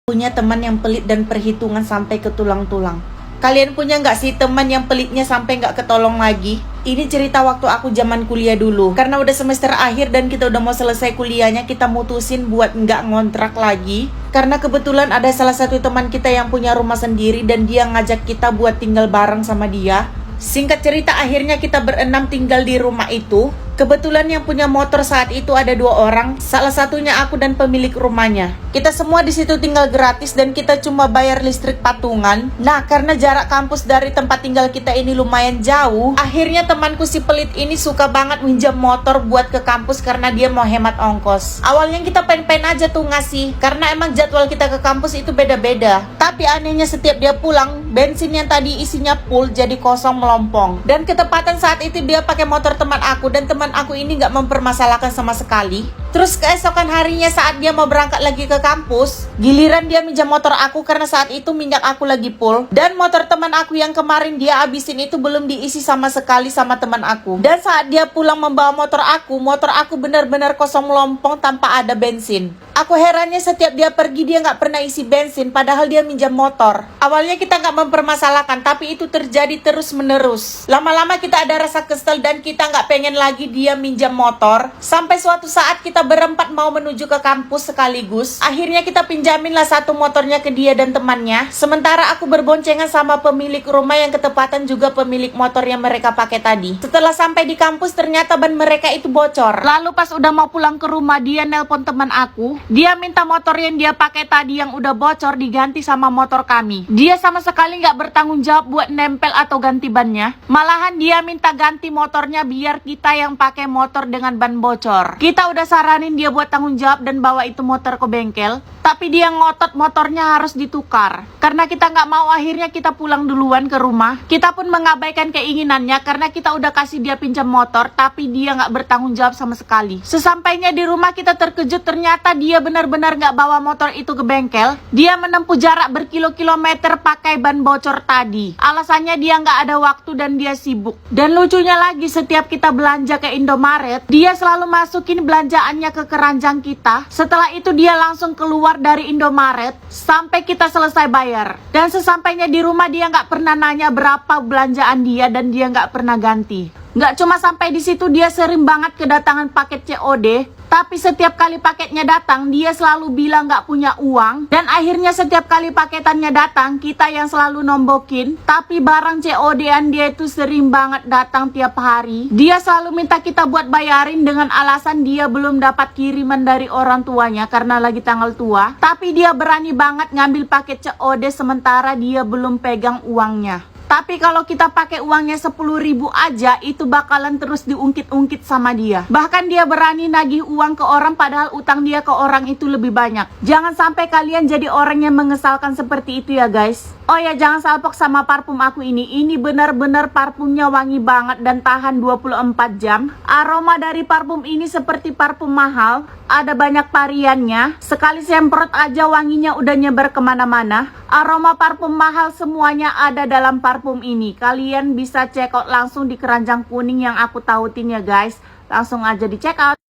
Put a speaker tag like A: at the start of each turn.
A: Punya teman yang pelit dan perhitungan sampai ke tulang-tulang. Kalian punya nggak sih teman yang pelitnya sampai nggak ketolong lagi? Ini cerita waktu aku zaman kuliah dulu. Karena udah semester akhir dan kita udah mau selesai kuliahnya, kita mutusin buat nggak ngontrak lagi. Karena kebetulan ada salah satu teman kita yang punya rumah sendiri dan dia ngajak kita buat tinggal bareng sama dia. Singkat cerita, akhirnya kita berenam tinggal di rumah itu. Kebetulan yang punya motor saat itu ada 2 orang, salah satunya aku dan pemilik rumahnya. Kita semua di situ tinggal gratis dan kita cuma bayar listrik patungan. Nah, karena jarak kampus dari tempat tinggal kita ini lumayan jauh, akhirnya temanku si pelit ini suka banget minjam motor buat ke kampus karena dia mau hemat ongkos. Awalnya kita pengen-pengen aja tuh ngasih, karena emang jadwal kita ke kampus itu beda-beda. Tapi anehnya setiap dia pulang, bensin yang tadi isinya full jadi kosong melompong. Dan ketepatan saat itu dia pakai motor teman aku dan teman aku ini nggak mempermasalahkan sama sekali. Terus keesokan harinya saat dia mau berangkat lagi ke kampus, giliran dia minjam motor aku karena saat itu minyak aku lagi full. Dan motor teman aku yang kemarin dia habisin itu belum diisi sama sekali sama teman aku. Dan saat dia pulang membawa motor aku benar-benar kosong melompong tanpa ada bensin. Aku herannya setiap dia pergi dia nggak pernah isi bensin padahal dia minjam motor. Awalnya kita nggak mempermasalahkan tapi itu terjadi terus menerus. Lama-lama kita ada rasa kesel dan kita nggak pengen lagi dia minjam motor. Sampai suatu saat kita berempat mau menuju ke kampus sekaligus. Akhirnya kita pinjaminlah satu motornya ke dia dan temannya. Sementara aku berboncengan sama pemilik rumah yang ketepatan juga pemilik motor yang mereka pakai tadi. Setelah sampai di kampus ternyata ban mereka itu bocor. Lalu pas udah mau pulang ke rumah dia nelpon teman aku. Dia minta motor yang dia pakai tadi yang udah bocor diganti sama motor kami. Dia sama sekali nggak bertanggung jawab buat nempel atau ganti bannya. Malahan dia minta ganti motornya biar kita yang pakai motor dengan ban bocor. Kita udah saranin dia buat tanggung jawab dan bawa itu motor ke bengkel. Tapi dia ngotot motornya harus ditukar. Karena kita nggak mau akhirnya kita pulang duluan ke rumah. Kita pun mengabaikan keinginannya karena kita udah kasih dia pinjam motor. Tapi dia nggak bertanggung jawab sama sekali. Sesampainya di rumah kita terkejut ternyata dia benar-benar nggak bawa motor itu ke bengkel. Dia menempuh jarak berkilo-kilometer pakai ban bocor tadi. Alasannya dia nggak ada waktu dan dia sibuk. Dan lucunya lagi setiap kita belanja ke Indomaret, dia selalu masukin belanjaannya ke keranjang kita. Setelah itu dia langsung keluar dari Indomaret sampai kita selesai bayar. Dan sesampainya di rumah dia nggak pernah nanya berapa belanjaan dia dan dia nggak pernah ganti. Nggak cuma sampai di situ, dia sering banget kedatangan paket COD. Tapi setiap kali paketnya datang, dia selalu bilang nggak punya uang. Dan akhirnya setiap kali paketannya datang, kita yang selalu nombokin. Tapi barang COD-an dia itu sering banget datang tiap hari. Dia selalu minta kita buat bayarin dengan alasan dia belum dapat kiriman dari orang tuanya karena lagi tanggal tua. Tapi dia berani banget ngambil paket COD sementara dia belum pegang uangnya. Tapi kalau kita pakai uangnya 10.000 aja, itu bakalan terus diungkit-ungkit sama dia. Bahkan dia berani nagih uang ke orang padahal utang dia ke orang itu lebih banyak. Jangan sampai kalian jadi orang yang mengesalkan seperti itu ya guys. Oh ya, jangan salpok sama parfum aku ini. Ini benar-benar parfumnya wangi banget dan tahan 24 jam. Aroma dari parfum ini seperti parfum mahal. Ada banyak variannya. Sekali semprot aja wanginya udah nyebar kemana-mana. Aroma parfum mahal semuanya ada dalam parfum ini. Kalian bisa check out langsung di keranjang kuning yang aku tautin ya guys. Langsung aja di check out.